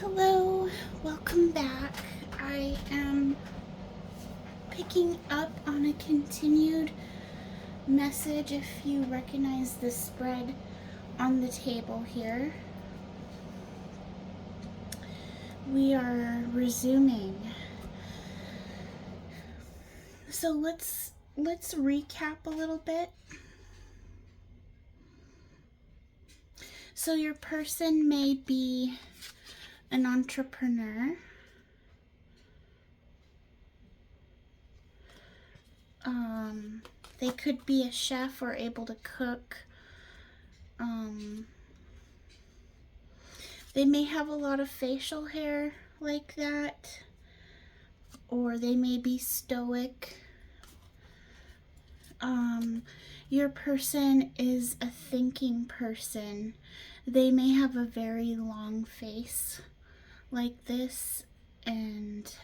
Hello, welcome back. I am picking up on a continued message. If you recognize the spread on the table here, we are resuming. So let's recap a little bit. So your person may be an entrepreneur. They could be a chef or able to cook. They may have a lot of facial hair like that, or they may be stoic. Your person is a thinking person. They may have a very long face like this, and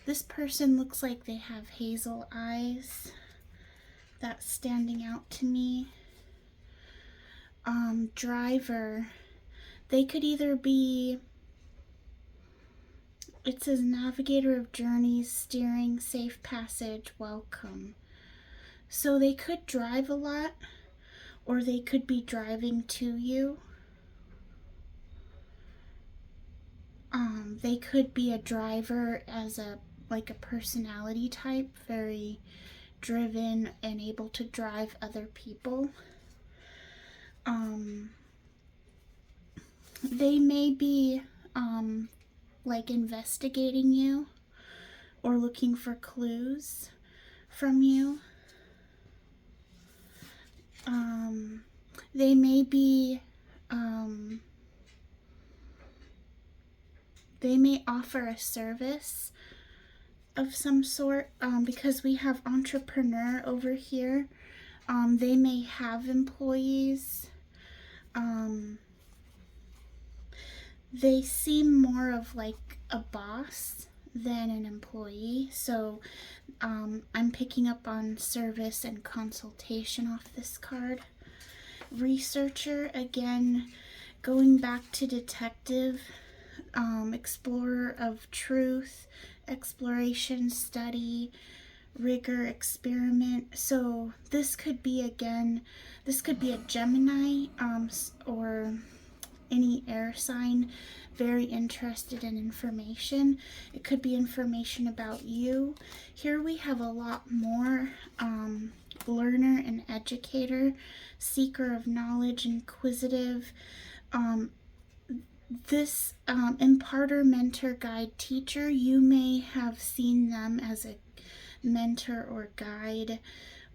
this person looks like they have hazel eyes. That's standing out to me. Driver, they could either be, it says navigator of journeys, steering, safe passage, welcome. So they could drive a lot, or they could be driving to you. They could be a driver as a personality type, very driven and able to drive other people. They may be investigating you or looking for clues from you. They may be they may offer a service of some sort, because we have entrepreneur over here. They may have employees. They seem more of like a boss than an employee. So I'm picking up on service and consultation off this card. Researcher, again, going back to detective, explorer of truth, exploration, study, rigor, experiment. So this could be a Gemini, or any air sign, very interested in information. It could be information about you. Here we have a lot more. Learner and educator, seeker of knowledge, inquisitive. This imparter, mentor, guide, teacher, you may have seen them as a mentor or guide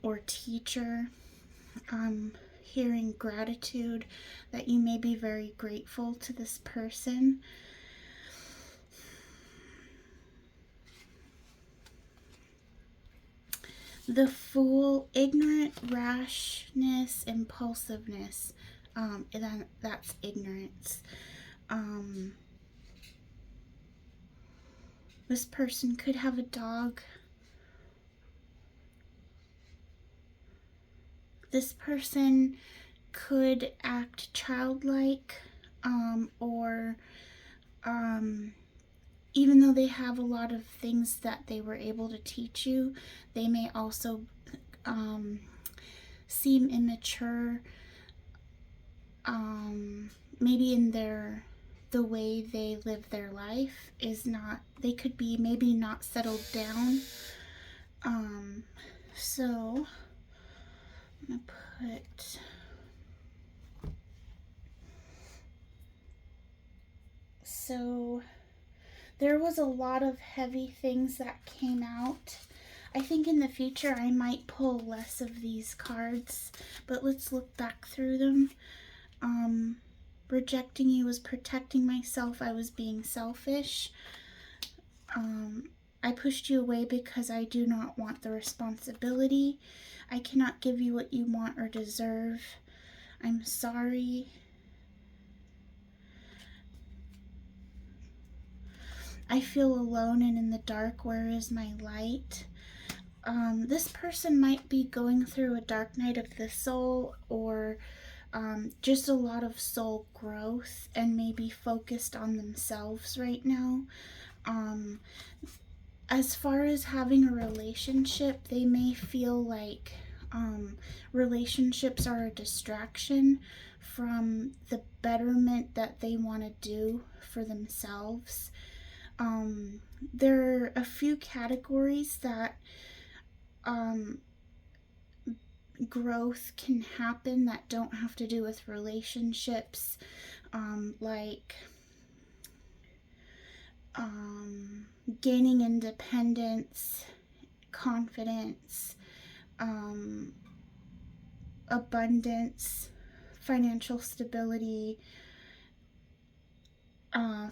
or teacher. Hearing gratitude, that you may be very grateful to this person. The Fool, ignorant, rashness, impulsiveness. That's ignorance. This person could have a dog. This person could act childlike, or even though they have a lot of things that they were able to teach you, they may also seem immature. Maybe in the way they live their life is not, they could be maybe not settled down. So I'm gonna put, so there was a lot of heavy things that came out. I think in the future I might pull less of these cards, but let's look back through them. Rejecting you was protecting myself. I was being selfish. I pushed you away because I do not want the responsibility. I cannot give you what you want or deserve. I'm sorry. I feel alone and in the dark. Where is my light? This person might be going through a dark night of the soul, or just a lot of soul growth and maybe focused on themselves right now. Um, as far as having a relationship, they may feel like relationships are a distraction from the betterment that they want to do for themselves. There are a few categories that um, growth can happen that don't have to do with relationships, like gaining independence, confidence, um, abundance, financial stability,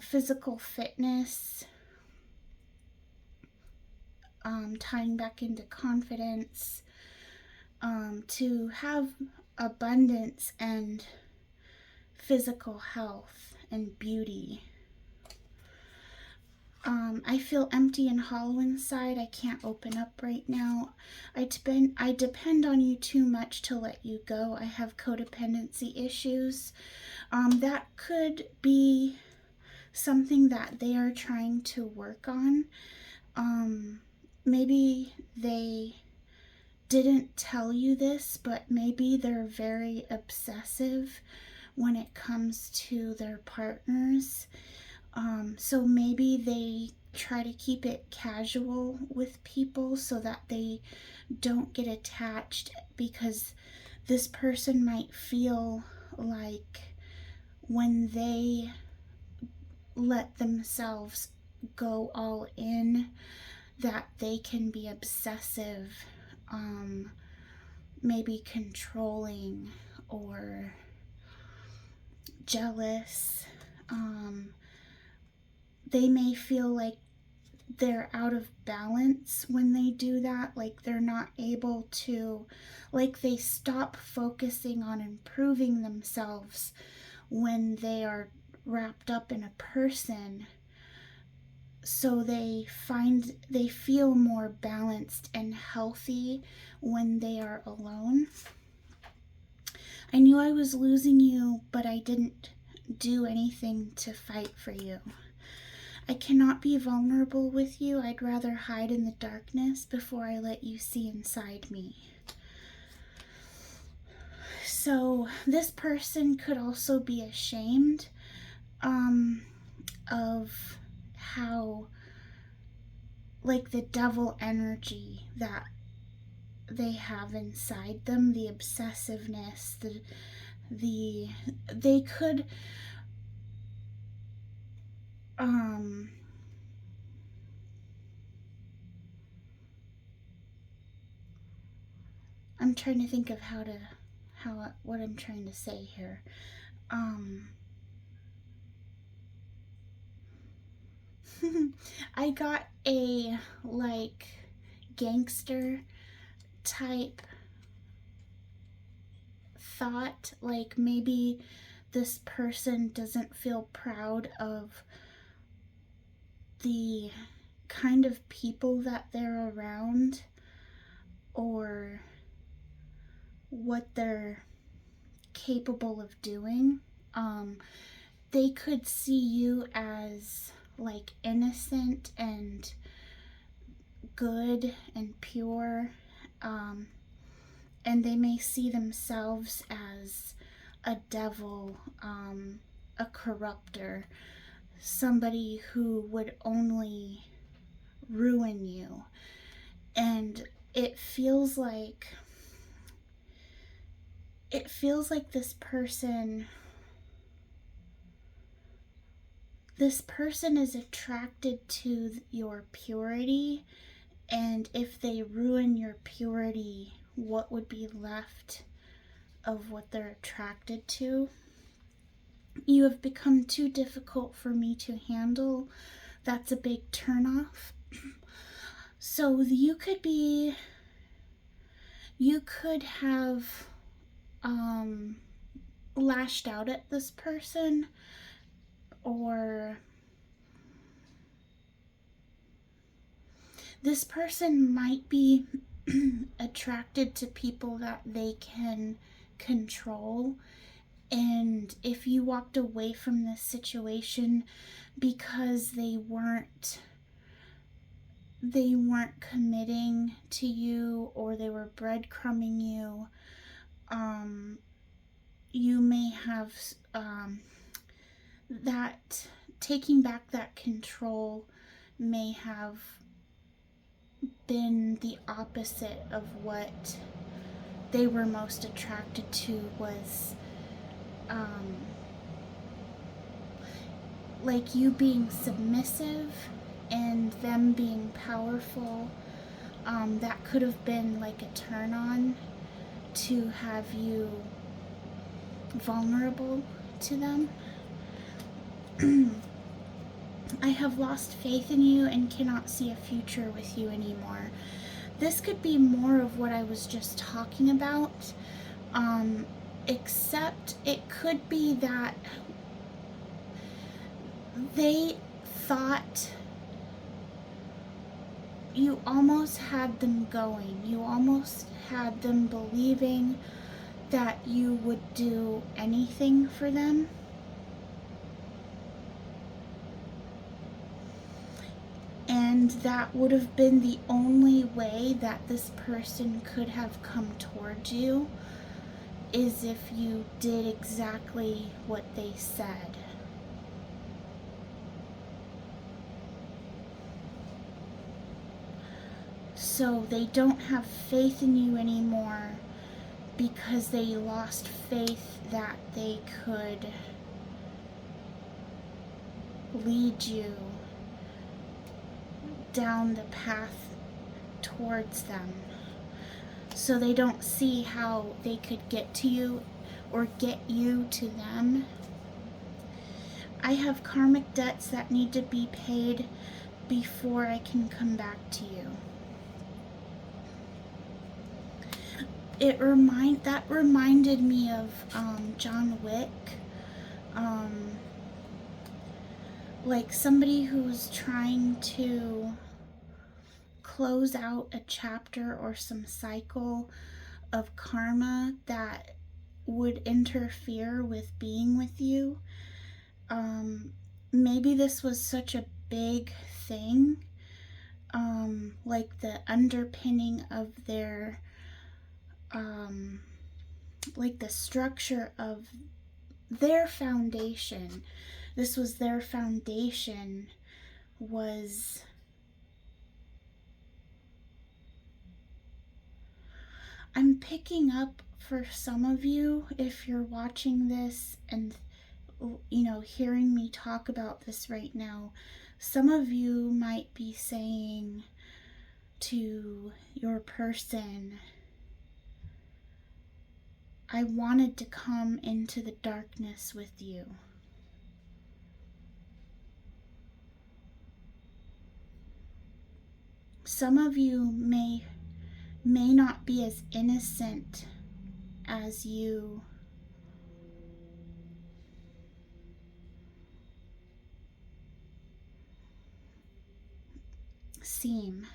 physical fitness, tying back into confidence, to have abundance and physical health and beauty. I feel empty and hollow inside. I can't open up right now. I depend on you too much to let you go. I have codependency issues. That could be something that they are trying to work on. Maybe they didn't tell you this, but maybe they're very obsessive when it comes to their partners. So maybe they try to keep it casual with people so that they don't get attached, because this person might feel like when they let themselves go all in, that they can be obsessive, maybe controlling or jealous. They may feel like they're out of balance when they do that, like they're not able to, like they stop focusing on improving themselves when they are wrapped up in a person, so they feel more balanced and healthy when they are alone. I knew I was losing you, but I didn't do anything to fight for you. I cannot be vulnerable with you. I'd rather hide in the darkness before I let you see inside me. So this person could also be ashamed of how, like, the devil energy that they have inside them, the obsessiveness, they could I'm trying to think of what I'm trying to say here. I got a, like, gangster type thought, like maybe this person doesn't feel proud of the kind of people that they're around or what they're capable of doing. They could see you as like innocent and good and pure, and they may see themselves as a devil, a corrupter, somebody who would only ruin you. And it feels like this person is attracted to your purity, and if they ruin your purity, what would be left of what they're attracted to? You have become too difficult for me to handle. That's a big turnoff. So you could have lashed out at this person, or this person might be attracted to people that they can control And if you walked away from this situation because they weren't committing to you, or they were breadcrumbing you, you may have that taking back that control may have been the opposite of what they were most attracted to, was like you being submissive and them being powerful. That could have been like a turn on to have you vulnerable to them. I have lost faith in you and cannot see a future with you anymore. This could be more of what I was just talking about, except it could be that they thought you almost had them going. You almost had them believing that you would do anything for them. And that would have been the only way that this person could have come towards you, is if you did exactly what they said. So they don't have faith in you anymore because they lost faith that they could lead you down the path towards them. So they don't see how they could get to you or get you to them. I have karmic debts that need to be paid before I can come back to you. That reminded me of John Wick. Like somebody who's trying to close out a chapter or some cycle of karma that would interfere with being with you. Maybe this was such a big thing, like the underpinning of their, like the structure of their foundation. This was their foundation, was I'm picking up for some of you, if you're watching this and hearing me talk about this right now, some of you might be saying to your person, I wanted to come into the darkness with you. Some of you may not be as innocent as you seem.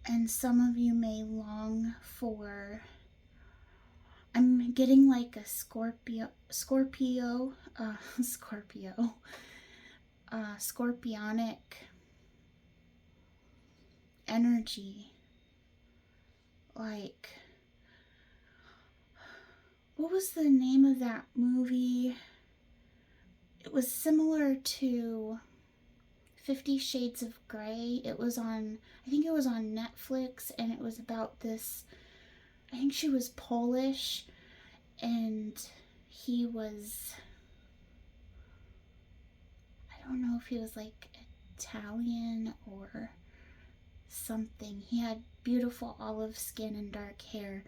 And some of you may long for, I'm getting like a scorpionic energy. Like, what was the name of that movie? It was similar to 50 Shades of Grey. I think it was on Netflix, and it was about this, I think she was Polish, and he was, I don't know if he was like Italian or something. He had beautiful olive skin and dark hair.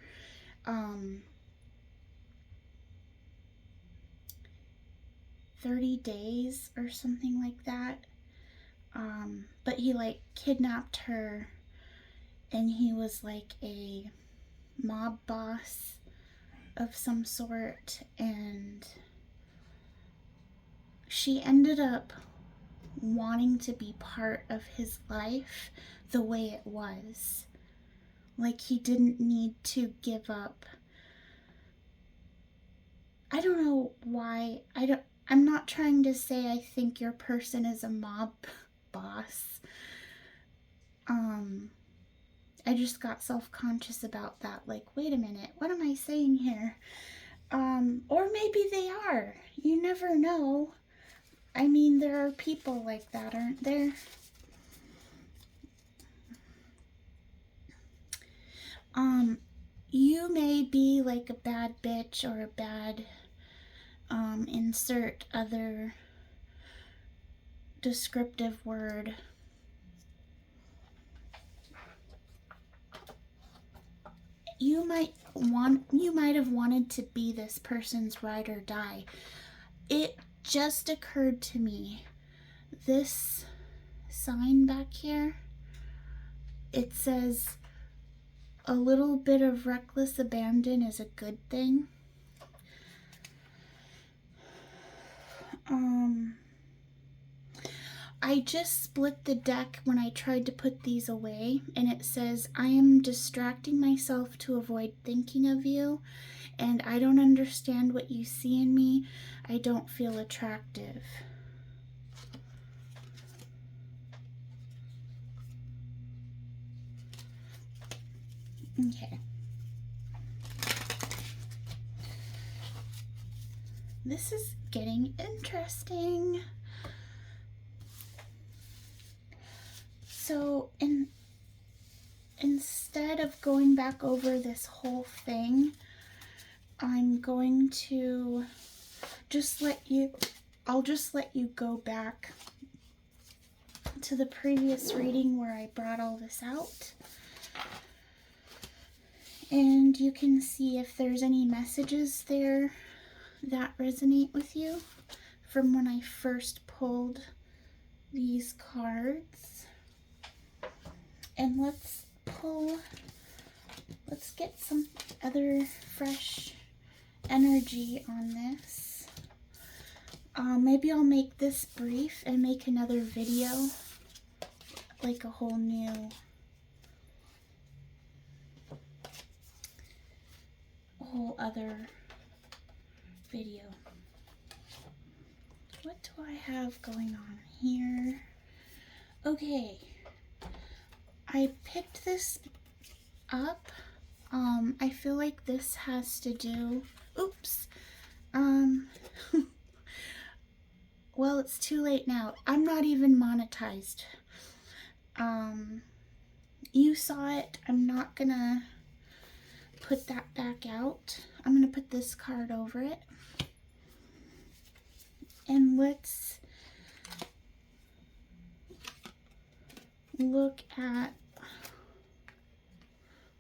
30 days or something like that. But he like kidnapped her, and he was like a mob boss of some sort, and she ended up wanting to be part of his life the way it was. Like he didn't need to give up. I don't know why. I'm not trying to say I think your person is a mob boss. I just got self-conscious about that. Like, wait a minute, what am I saying here? Or maybe they are. You never know. I mean, there are people like that, aren't there? You may be like a bad bitch or a bad, insert other descriptive word. You might have wanted to be this person's ride or die. It just occurred to me, this sign back here, it says a little bit of reckless abandon is a good thing. I just split the deck when I tried to put these away, and it says, I am distracting myself to avoid thinking of you, and I don't understand what you see in me. I don't feel attractive. Okay. This is getting interesting. So instead of going back over this whole thing, I'm going to I'll just let you go back to the previous reading where I brought all this out. And you can see if there's any messages there that resonate with you from when I first pulled these cards. And let's get some other fresh energy on this. Maybe I'll make this brief and make another video, like a whole other video. What do I have going on here? Okay, I picked this up. I feel like this has to do, oops, well, it's too late now. I'm not even monetized. You saw it. I'm not gonna put that back out. I'm gonna put this card over it. And let's look at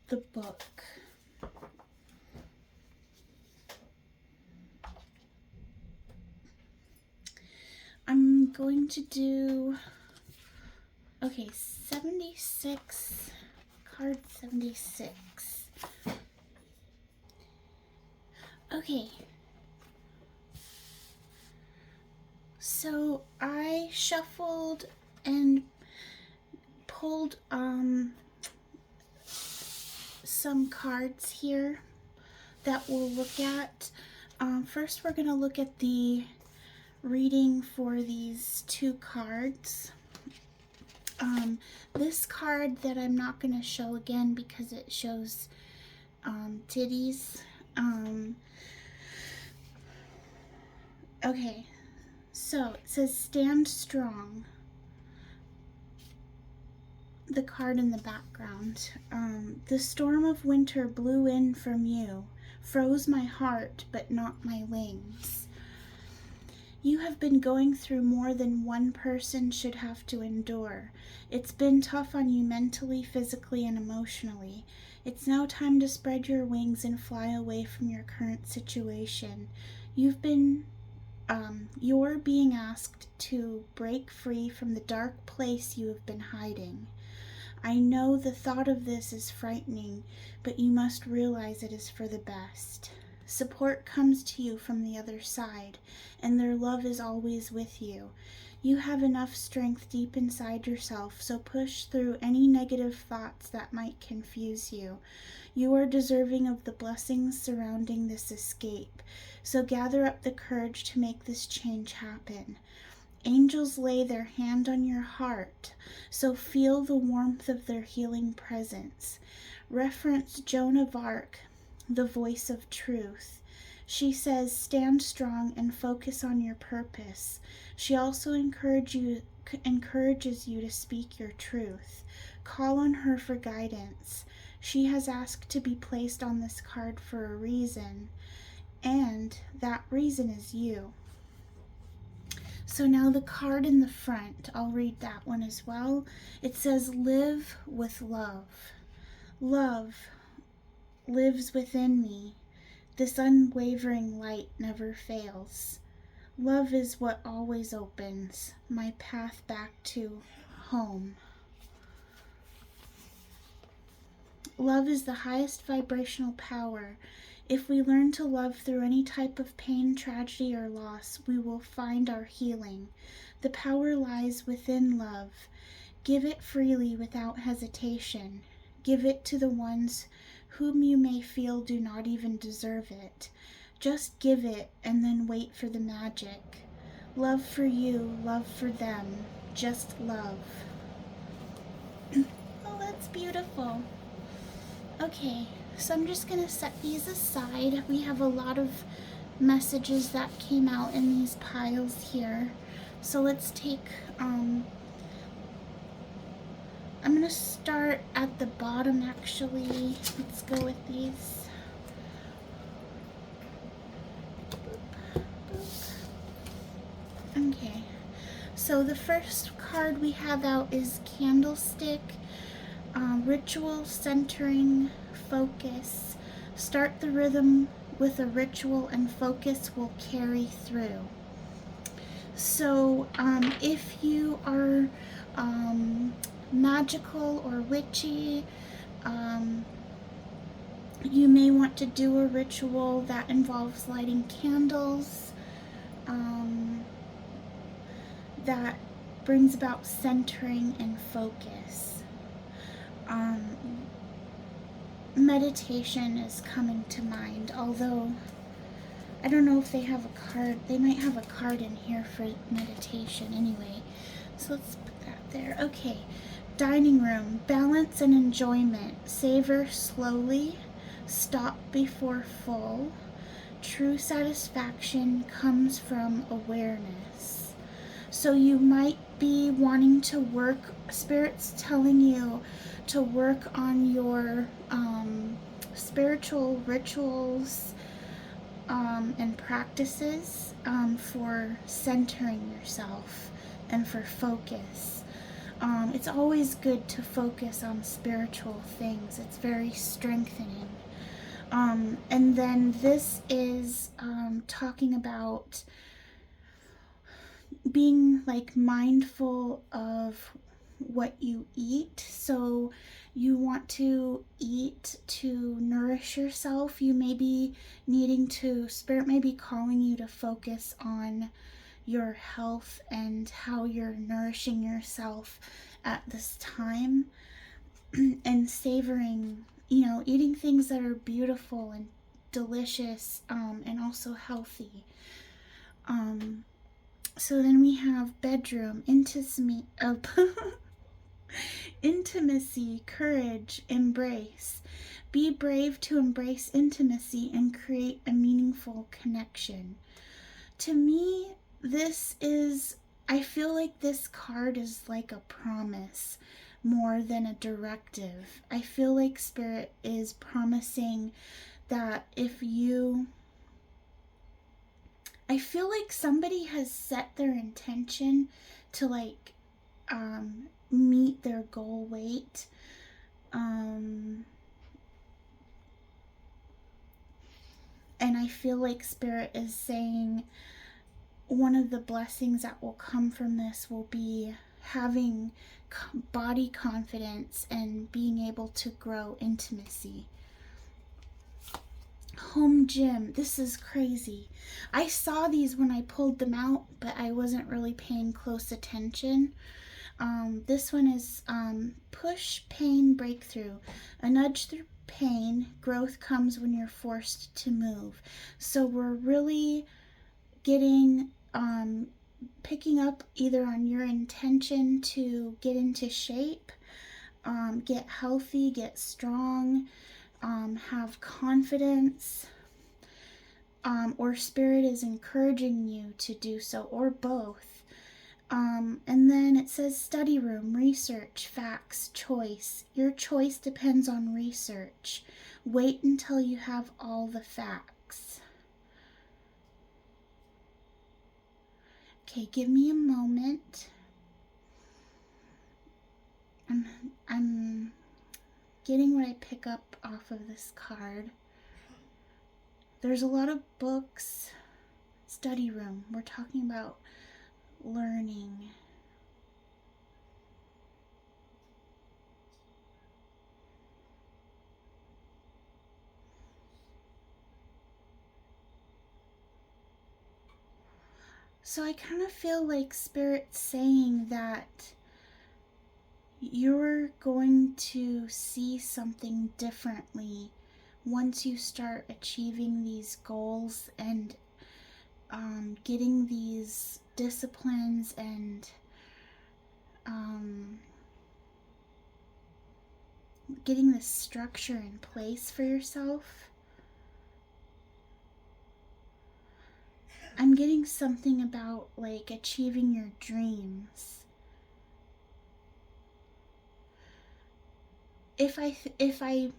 the book. I'm going to do, okay, 76, card 76. Okay. So I shuffled and pulled some cards here that we'll look at. First we're going to look at the reading for these two cards. This card that I'm not going to show again because it shows titties. Okay, so it says stand strong. The card in the background. The storm of winter blew in from you, froze my heart but not my wings. You have been going through more than one person should have to endure. It's been tough on you mentally, physically, and emotionally. It's now time to spread your wings and fly away from your current situation. You're being asked to break free from the dark place you have been hiding. I know the thought of this is frightening, but you must realize it is for the best. Support comes to you from the other side, and their love is always with you. You have enough strength deep inside yourself, so push through any negative thoughts that might confuse you. You are deserving of the blessings surrounding this escape, so gather up the courage to make this change happen. Angels lay their hand on your heart, so feel the warmth of their healing presence. Reference Joan of Arc, the voice of truth. She says, stand strong and focus on your purpose. She also encourages you to speak your truth. Call on her for guidance. She has asked to be placed on this card for a reason, and that reason is you. So now the card in the front, I'll read that one as well. It says, live with love. Love lives within me. This unwavering light never fails. Love is what always opens my path back to home. Love is the highest vibrational power. If we learn to love through any type of pain, tragedy, or loss, we will find our healing. The power lies within love. Give it freely without hesitation. Give it to the ones whom you may feel do not even deserve it. Just give it and then wait for the magic. Love for you, love for them. Just love. Oh, that's beautiful. Okay, so I'm just going to set these aside. We have a lot of messages that came out in these piles here. So let's take, I'm going to start at the bottom actually. Let's go with these. Okay, so the first card we have out is Candlestick. Ritual, centering, focus. Start the rhythm with a ritual and focus will carry through. So if you are magical or witchy, you may want to do a ritual that involves lighting candles, that brings about centering and focus. Meditation is coming to mind, although I don't know if they have a card. They might have a card in here for meditation anyway. So let's put that there. Okay, dining room, balance and enjoyment. Savor slowly, stop before full. True satisfaction comes from awareness. So you might be wanting to work, Spirit's telling you to work on your spiritual rituals and practices for centering yourself and for focus. It's always good to focus on spiritual things. It's very strengthening. And then this is talking about being like mindful of what you eat. So you want to eat to nourish yourself. You may be needing to, Spirit may be calling you to focus on your health and how you're nourishing yourself at this time, and savoring, eating things that are beautiful and delicious, and also healthy. So then we have bedroom, intimacy, courage, embrace. Be brave to embrace intimacy and create a meaningful connection. To me, I feel like this card is like a promise more than a directive. I feel like Spirit is promising that I feel like somebody has set their intention to meet their goal weight. And I feel like Spirit is saying one of the blessings that will come from this will be having body confidence and being able to grow intimacy. Home gym. This is crazy. I saw these when I pulled them out, but I wasn't really paying close attention. This one is push pain breakthrough. A nudge through pain. Growth comes when you're forced to move. So we're really getting picking up either on your intention to get into shape, get healthy, get strong, have confidence, or spirit is encouraging you to do so, or both. And then it says study room, research, facts, choice. Your choice depends on research. Wait until you have all the facts. Okay, give me a moment. I'm getting what I pick up off of this card. There's a lot of books. Study room. We're talking about learning. So I kind of feel like Spirit's saying that you're going to see something differently once you start achieving these goals and getting these disciplines and getting this structure in place for yourself. I'm getting something about like achieving your dreams. If I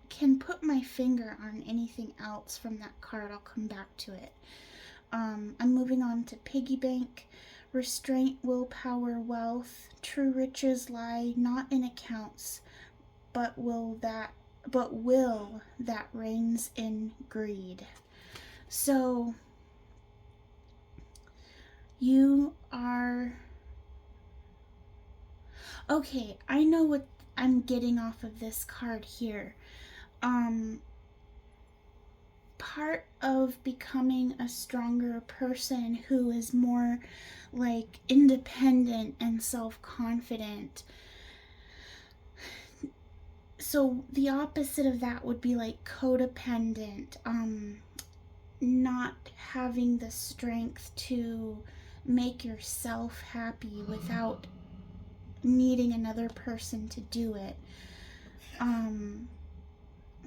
can put my finger on anything else from that card, I'll come back to it. I'm moving on to piggy bank. Restraint, willpower, wealth. True riches lie not in accounts, but will that reigns in greed. So you are okay. I know what I'm getting off of this card here. Part of becoming a stronger person who is more like independent and self-confident. So the opposite of that would be like codependent, not having the strength to make yourself happy without needing another person to do it.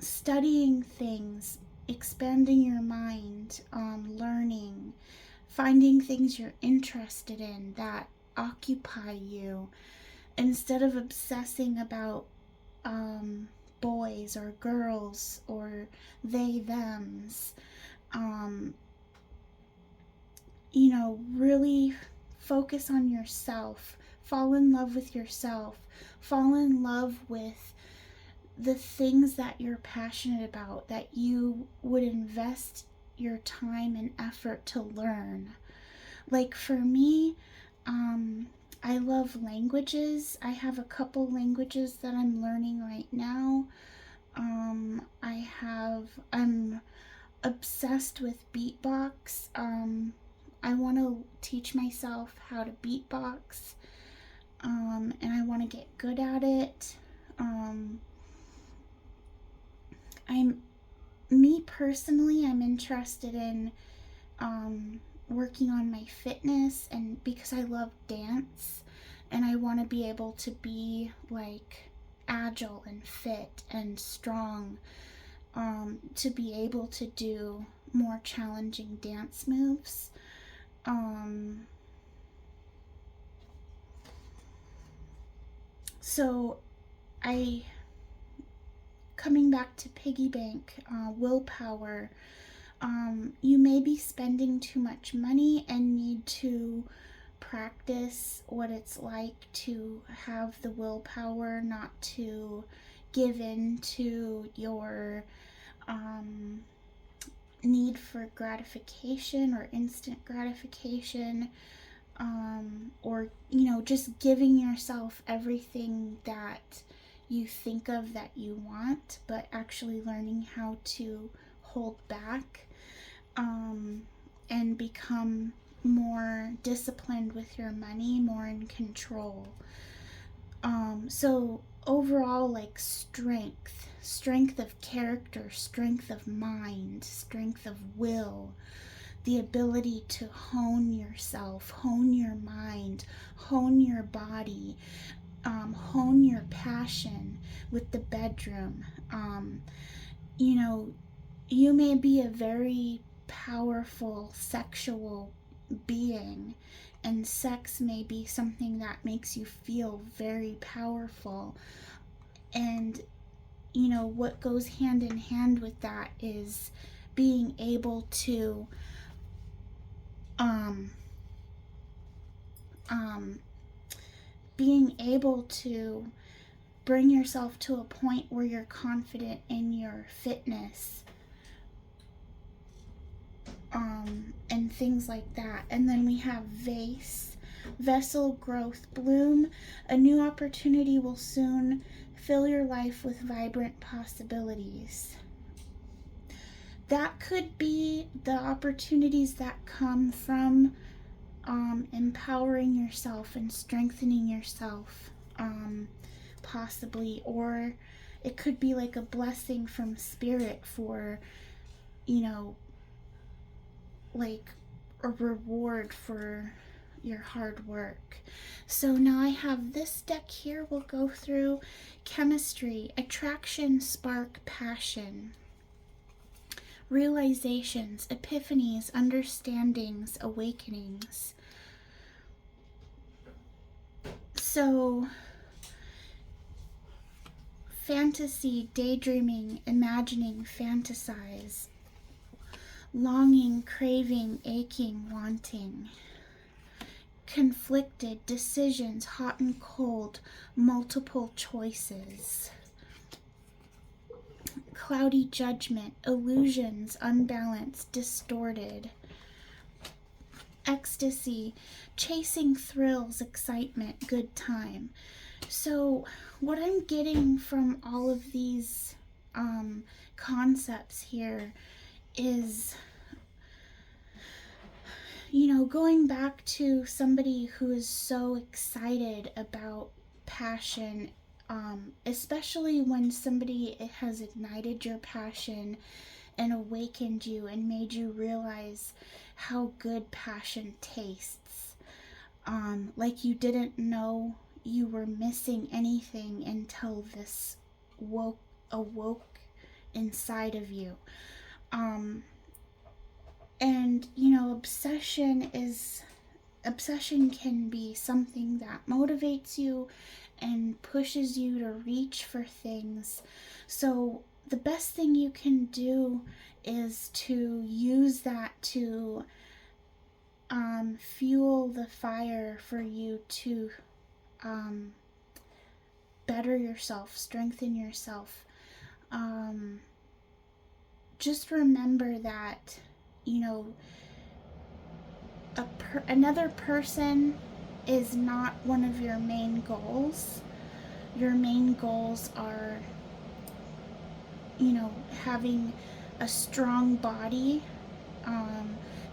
Studying things, expanding your mind, learning, finding things you're interested in that occupy you instead of obsessing about boys or girls or they thems. Really focus on yourself, fall in love with yourself, fall in love with the things that you're passionate about, that you would invest your time and effort to learn. Like for me, I love languages. I have a couple languages that I'm learning right now. I'm obsessed with beatbox. I want to teach myself how to beatbox, and I want to get good at it. Me personally, I'm interested in working on my fitness, and because I love dance and I want to be able to be like agile and fit and strong, to be able to do more challenging dance moves. So coming back to piggy bank, willpower, you may be spending too much money and need to practice what it's like to have the willpower not to give in to your need for gratification or instant gratification, or just giving yourself everything that you think of that you want, but actually learning how to hold back, and become more disciplined with your money, more in control. So overall, like strength of character, strength of mind, strength of will, the ability to hone yourself, hone your mind, hone your body, hone your passion with the bedroom. You know, you may be a very powerful sexual being, and sex may be something that makes you feel very powerful. And, you know, what goes hand in hand with that is being able to um, um, being able to bring yourself to a point where you're confident in your fitness, and things like that. And then we have vessel growth bloom. A new opportunity will soon fill your life with vibrant possibilities. That could be the opportunities that come from empowering yourself and strengthening yourself, possibly. Or it could be like a blessing from spirit for, you know, like a reward for your hard work. So now I have this deck here. We'll go through chemistry, attraction, spark, passion, realizations, epiphanies, understandings, awakenings. So fantasy, daydreaming, imagining, fantasize. Longing, craving, aching, wanting. Conflicted, decisions, hot and cold, multiple choices. Cloudy judgment, illusions, unbalanced, distorted. Ecstasy, chasing thrills, excitement, good time. So what I'm getting from all of these concepts here is, you know, going back to somebody who is so excited about passion, especially when somebody has ignited your passion and awakened you and made you realize how good passion tastes. Like you didn't know you were missing anything until this awoke inside of you. And, you know, obsession can be something that motivates you and pushes you to reach for things. So the best thing you can do is to use that to fuel the fire for you to better yourself, strengthen yourself. Just remember that, you know, another person is not one of your main goals. Your main goals are, you know, having a strong body,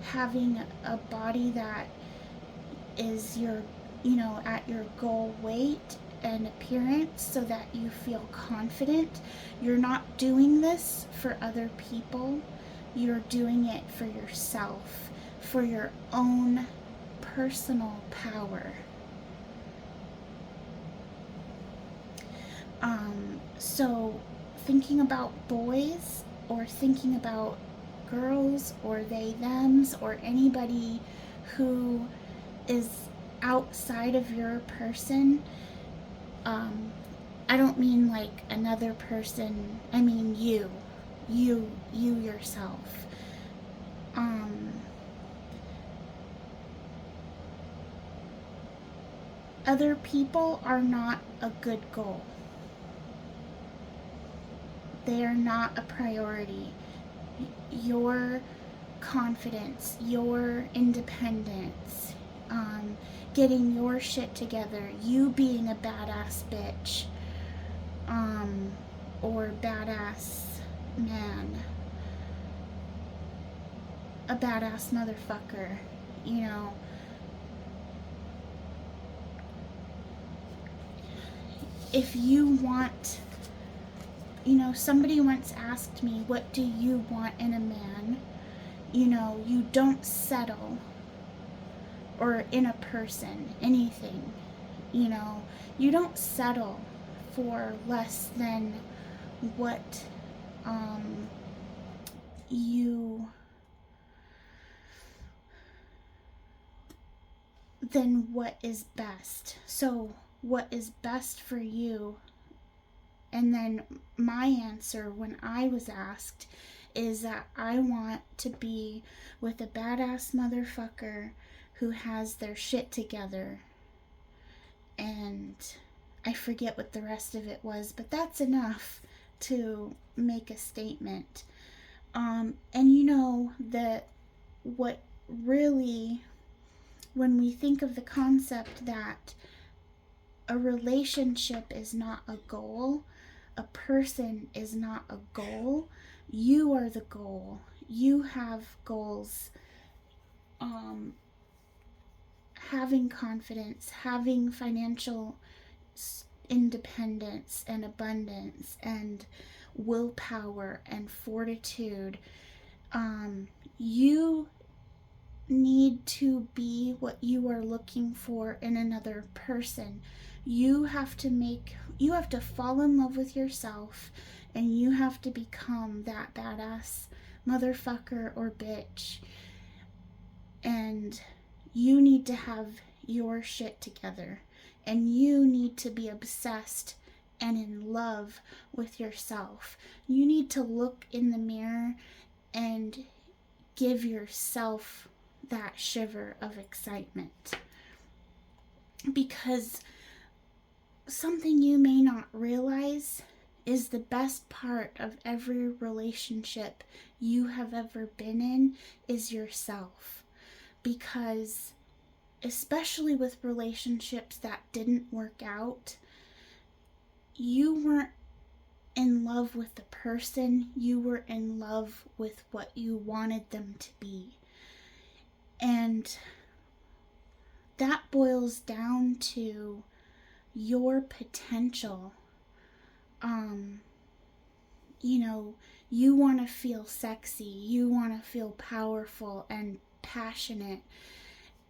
having a body that is your, you know, at your goal weight and appearance, so that you feel confident. You're not doing this for other people. You're doing it for yourself, for your own personal power. So thinking about boys, or thinking about girls, or they, thems, or anybody who is outside of your person, I don't mean like another person, I mean you yourself. Other people are not a good goal. They are not a priority. Your confidence, your independence, getting your shit together, you being a badass bitch, or badass man, a badass motherfucker, you know. If you want, you know, somebody once asked me, what do you want in a man? You know, you don't settle, or in a person, anything, you know, you don't settle for less than what you than what is best. So what is best for you? And then my answer when I was asked is that I want to be with a badass motherfucker who has their shit together. And I forget what the rest of it was, but that's enough to make a statement. And you know that what really, when we think of the concept that a relationship is not a goal, a person is not a goal, you are the goal. You have goals. Having confidence, having financial independence and abundance and willpower and fortitude. You need to be what you are looking for in another person. You have to fall in love with yourself, and you have to become that badass motherfucker or bitch. And you need to have your shit together, and you need to be obsessed and in love with yourself. You need to look in the mirror and give yourself that shiver of excitement. Because something you may not realize is the best part of every relationship you have ever been in is yourself. Because especially with relationships that didn't work out, you weren't in love with the person, you were in love with what you wanted them to be. And that boils down to your potential. You know, you want to feel sexy, you want to feel powerful and passionate.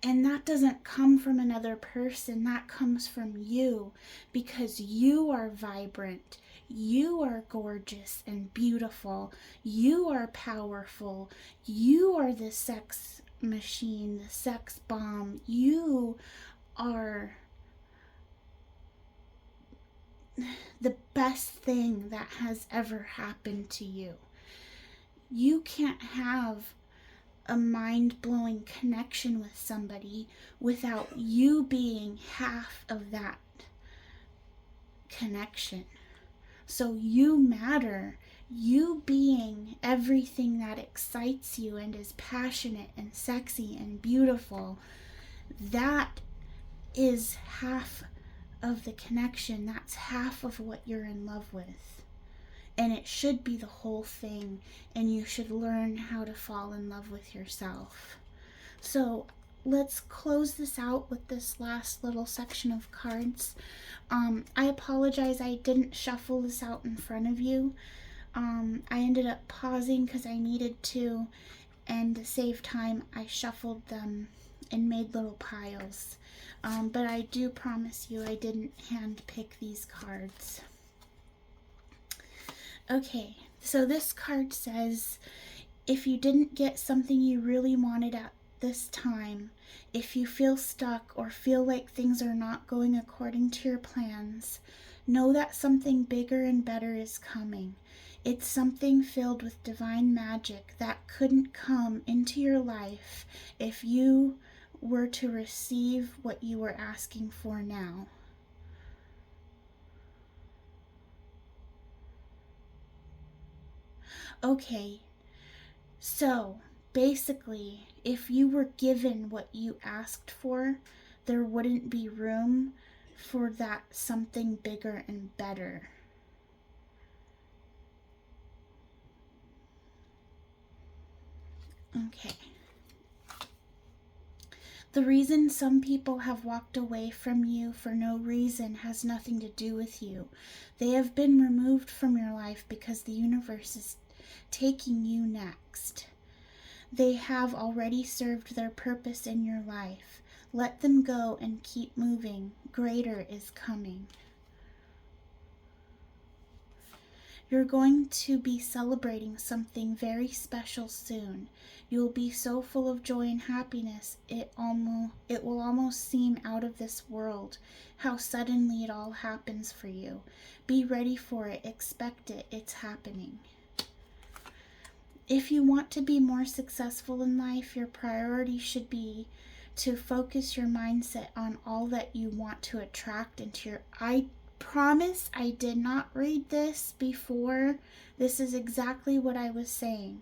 And that doesn't come from another person, that comes from you, because you are vibrant, you are gorgeous and beautiful, you are powerful, you are the sex machine, the sex bomb, you are the best thing that has ever happened to you. You can't have a mind-blowing connection with somebody without you being half of that connection. So you matter. You being everything that excites you and is passionate and sexy and beautiful, that is half of the connection. That's half of what you're in love with. And it should be the whole thing, and you should learn how to fall in love with yourself. So let's close this out with this last little section of cards. I apologize I didn't shuffle this out in front of you. I ended up pausing because I needed to, and to save time I shuffled them and made little piles. But I do promise you I didn't hand pick these cards. Okay, so this card says, if you didn't get something you really wanted at this time, if you feel stuck or feel like things are not going according to your plans, know that something bigger and better is coming. It's something filled with divine magic that couldn't come into your life if you were to receive what you were asking for now. Okay, so basically, if you were given what you asked for, there wouldn't be room for that something bigger and better. Okay. The reason some people have walked away from you for no reason has nothing to do with you. They have been removed from your life because the universe is taking you next. They have already served their purpose in your life. Let them go and keep moving. Greater is coming. You're going to be celebrating something very special soon. You'll be so full of joy and happiness, it will almost seem out of this world, how suddenly it all happens for you. Be ready for it, expect it, it's happening. If you want to be more successful in life, your priority should be to focus your mindset on all that you want to attract into your... I promise I did not read this before. This is exactly what I was saying.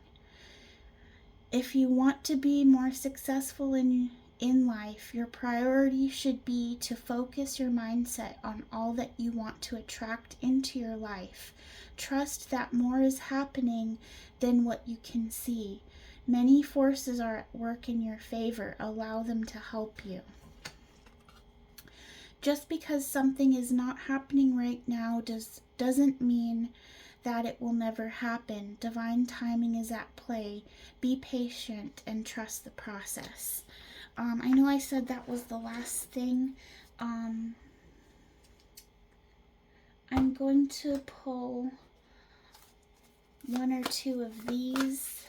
If you want to be more successful in life, your priority should be to focus your mindset on all that you want to attract into your life. Trust that more is happening than what you can see. Many forces are at work in your favor. Allow them to help you. Just because something is not happening right now doesn't mean that it will never happen. Divine timing is at play. Be patient and trust the process. I know I said that was the last thing. I'm going to pull one or two of these.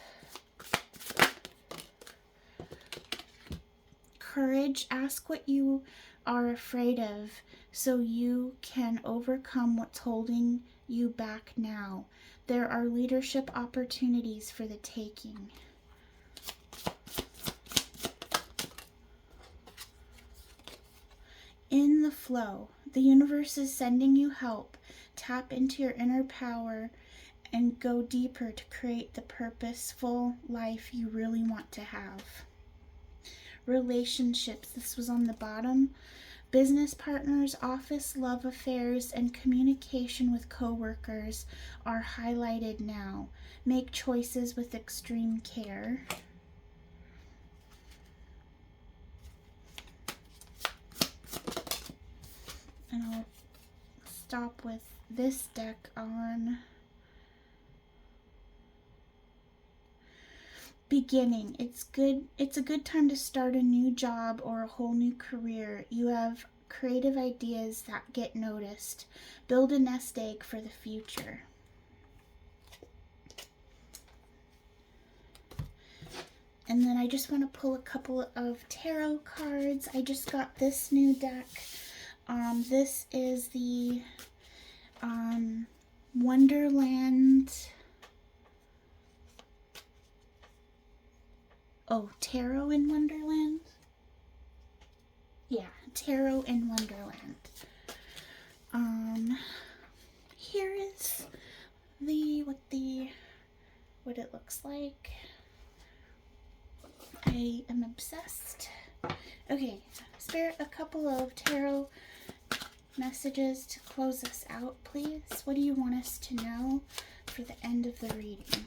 Courage. Ask what you are afraid of so you can overcome what's holding you back now. There are leadership opportunities for the taking. In the flow, the universe is sending you help. Tap into your inner power and go deeper to create the purposeful life you really want to have. Relationships, this was on the bottom. Business partners, office love affairs, and communication with coworkers are highlighted now. Make choices with extreme care. And I'll stop with this deck on beginning. It's a good time to start a new job or a whole new career. You have creative ideas that get noticed. Build a nest egg for the future. And then I just want to pull a couple of tarot cards. I just got this new deck. This is the Wonderland. Oh, Tarot in Wonderland? Yeah, Tarot in Wonderland. Here is what it looks like. I am obsessed. Okay, Spirit, a couple of tarot messages to close us out, please. What do you want us to know for the end of the reading?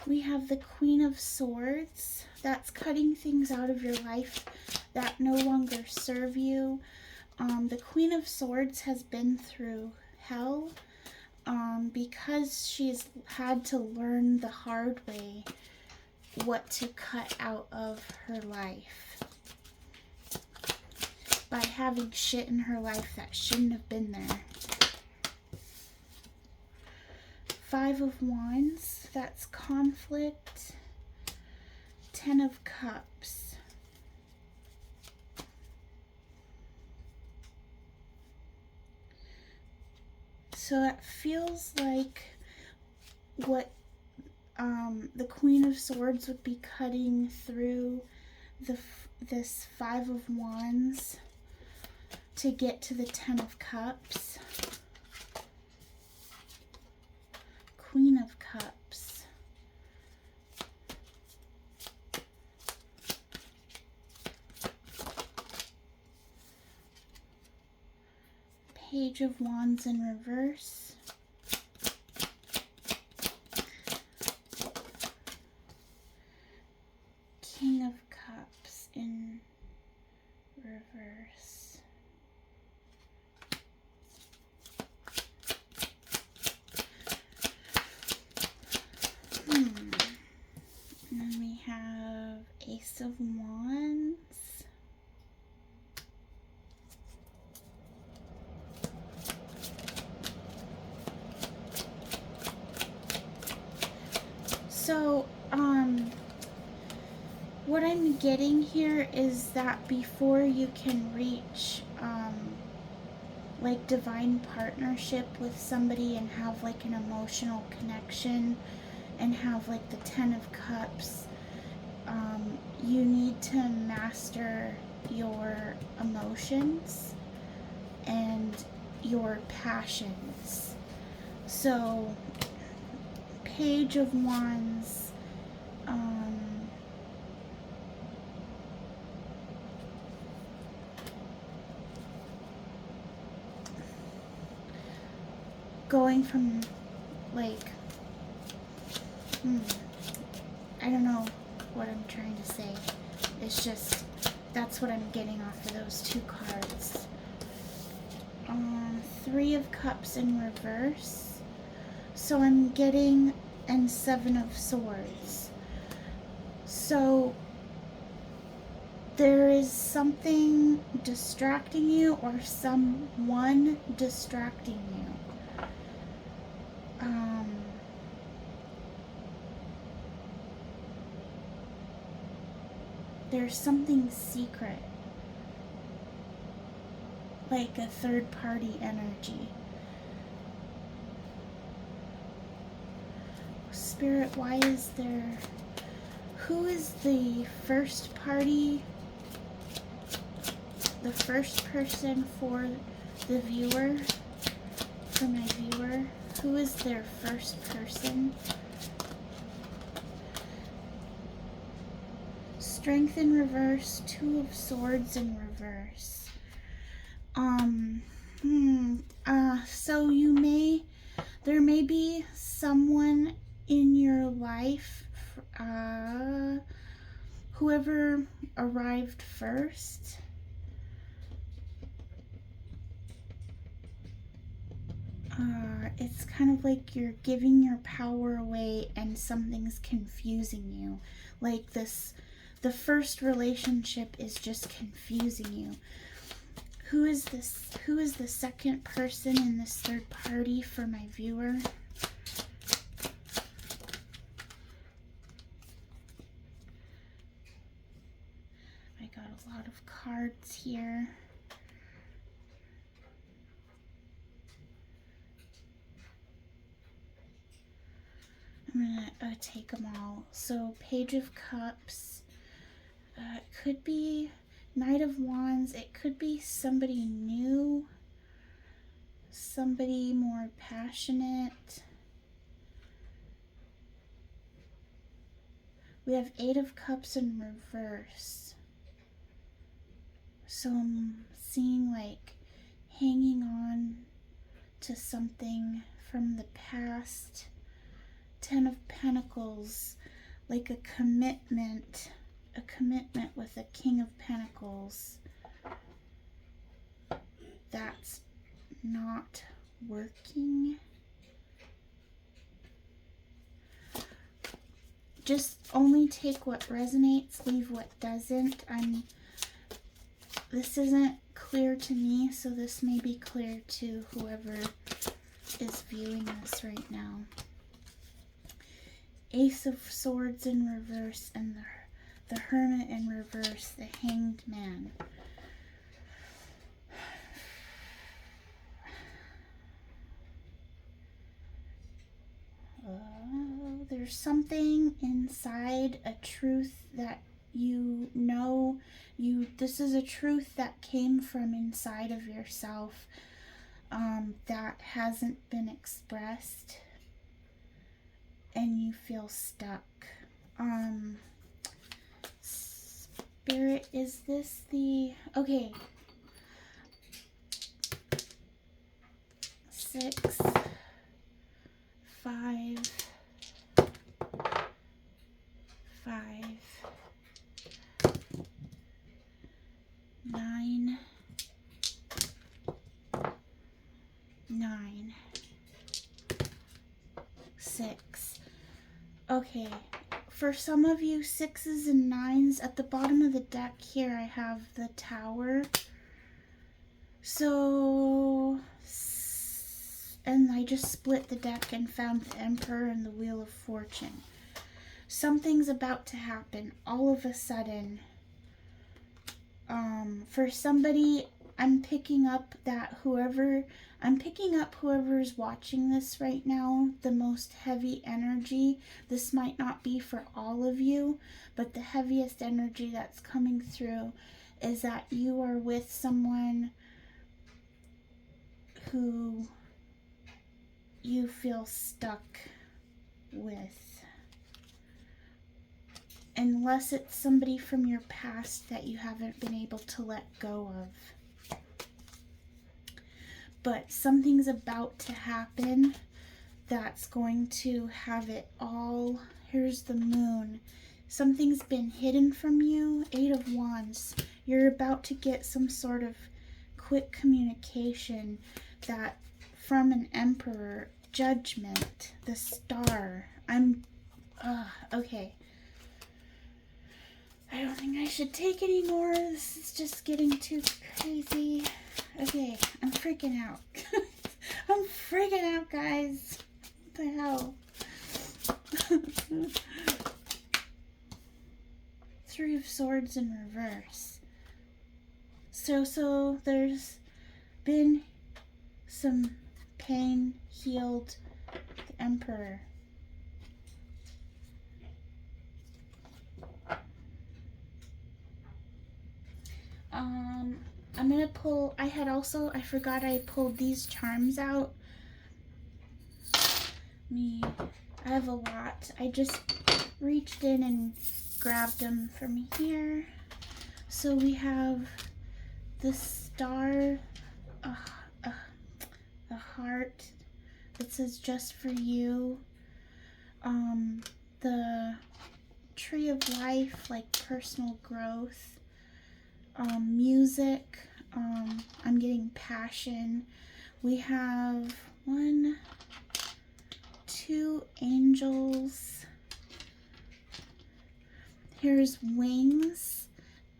We have the Queen of Swords. That's cutting things out of your life that no longer serve you. The Queen of Swords has been through hell because she's had to learn the hard way what to cut out of her life by having shit in her life that shouldn't have been there. Five of Wands, that's conflict. Ten of Cups. So it feels like what the Queen of Swords would be cutting through this Five of Wands to get to the Ten of Cups. Queen of Cups. Page of Wands in reverse. King of Cups in reverse. And then we have Ace of Wands. So, what I'm getting here is that before you can reach, like divine partnership with somebody and have like an emotional connection and have like the 10 of Cups, you need to master your emotions and your passions. So, Page of Wands, going from like, I don't know what I'm trying to say. It's just, that's what I'm getting off of those two cards. Three of Cups in reverse. So I'm getting, and Seven of Swords. So there is something distracting you or someone distracting you. There's something secret, like a third party energy. Spirit, why is there, who is the first party, the first person for the viewer, for my viewer? Who is their first person? Strength in reverse, Two of Swords in reverse. So there may be someone in your life, whoever arrived first, it's kind of like you're giving your power away and something's confusing you. Like this, the first relationship is just confusing you. Who is this? Who is the second person in this third party for my viewer? I got a lot of cards here. I'm gonna take them all. So Page of Cups, it could be Knight of Wands, it could be somebody new, somebody more passionate. We have Eight of Cups in reverse. So I'm seeing like hanging on to something from the past. Ten of Pentacles, like a commitment with a King of Pentacles. That's not working. Just only take what resonates, leave what doesn't. This isn't clear to me, so this may be clear to whoever is viewing this right now. Ace of Swords in reverse and the Hermit in reverse, the Hanged Man. There's something inside, a truth that you know, this is a truth that came from inside of yourself, that hasn't been expressed, and you feel stuck. Spirit, is this the, okay, 6, 5, 5, 9, 9, 6. Okay, for some of you 6s and 9s, at the bottom of the deck here I have the Tower. So, and I just split the deck and found the Emperor and the Wheel of Fortune. Something's about to happen all of a sudden. For somebody, I'm picking up whoever's watching this right now, the most heavy energy. This might not be for all of you, but the heaviest energy that's coming through is that you are with someone who you feel stuck with. Unless it's somebody from your past that you haven't been able to let go of. But something's about to happen that's going to have it all. Here's the Moon. Something's been hidden from you. 8 of Wands. You're about to get some sort of quick communication that from an Emperor. Judgment. The Star. Okay. I don't think I should take any more. This is just getting too crazy. Okay, I'm freaking out. I'm freaking out, guys. What the hell? 3 of Swords in reverse. So there's been some pain healed. The Emperor. I'm gonna pull, I forgot I pulled these charms out. I have a lot. I just reached in and grabbed them from here. So we have the Star, a heart that says just for you. The Tree of Life, like personal growth. Music, I'm getting passion. We have 1, 2 angels. Here's wings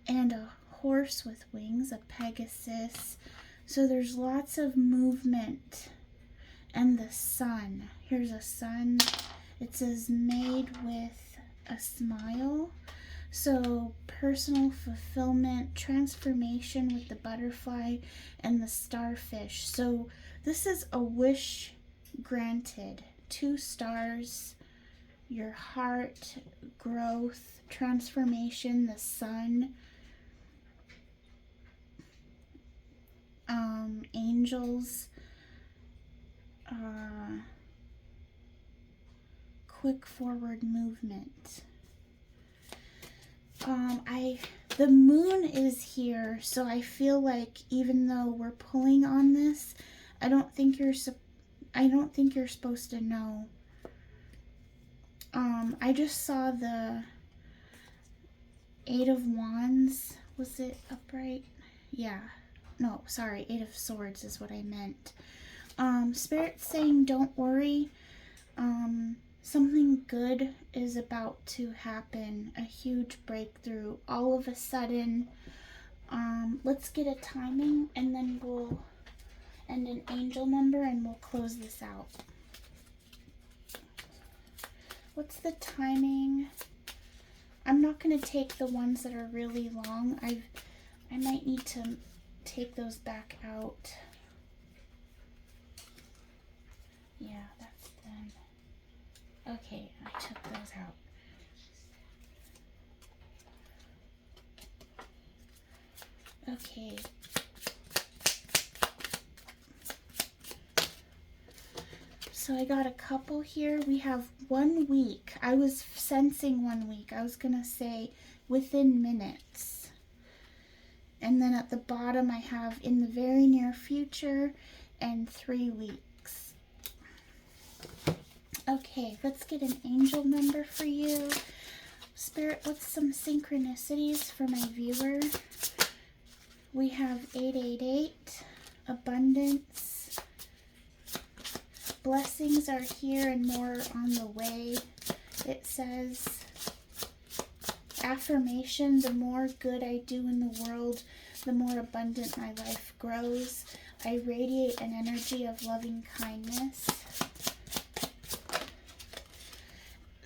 and a horse with wings, a Pegasus. So there's lots of movement. And the Sun. Here's a sun. It says made with a smile. So personal fulfillment, transformation with the butterfly and the starfish. So this is a wish granted. 2 stars, your heart, growth, transformation, the sun, angels, quick forward movement. The moon is here, so I feel like even though we're pulling on this, I don't think you're supposed to know. I just saw the 8 of Wands. Was it upright? Yeah. No, sorry, 8 of Swords is what I meant. Spirit's saying don't worry. Something good is about to happen. A huge breakthrough. All of a sudden. Let's get a timing and then and an angel number and we'll close this out. What's the timing? I'm not going to take the ones that are really long. I might need to take those back out. Yeah, that's them. Okay, I took those out. Okay. So I got a couple here. We have 1 week. I was sensing 1 week. I was going to say within minutes. And then at the bottom I have in the very near future and 3 weeks. relax. Okay, let's get an angel number for you. Spirit, what's some synchronicities for my viewer? We have 888, abundance. Blessings are here and more on the way. It says, affirmation, the more good I do in the world, the more abundant my life grows. I radiate an energy of loving kindness.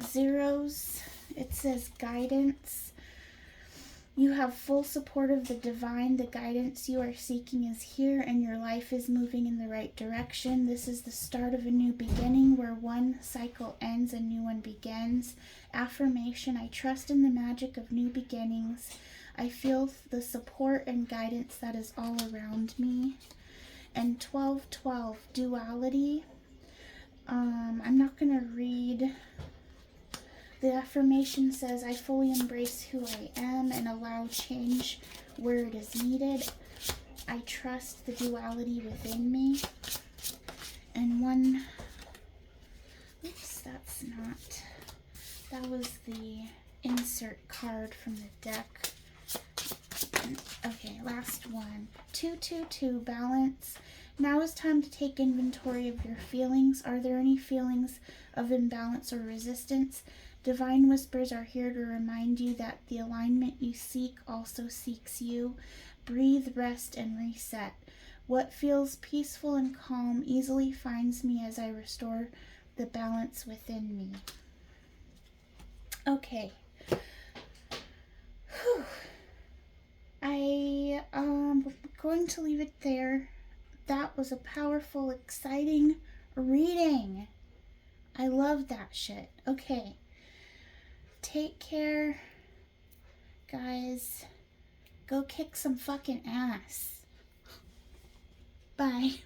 Zeros, it says guidance. You have full support of the divine. The guidance you are seeking is here and your life is moving in the right direction. This is the start of a new beginning where one cycle ends, a new one begins. Affirmation, I trust in the magic of new beginnings. I feel the support and guidance that is all around me. And 1212, duality. I'm not going to read. The affirmation says, I fully embrace who I am and allow change where it is needed. I trust the duality within me. And one, oops, that's not, that was the insert card from the deck. Okay, last one. 222, balance. Now is time to take inventory of your feelings. Are there any feelings of imbalance or resistance? Divine whispers are here to remind you that the alignment you seek also seeks you. Breathe, rest, and reset. What feels peaceful and calm easily finds me as I restore the balance within me. Okay. Whew. I'm going to leave it there. That was a powerful, exciting reading. I love that shit. Okay. Take care, guys. Go kick some fucking ass. Bye.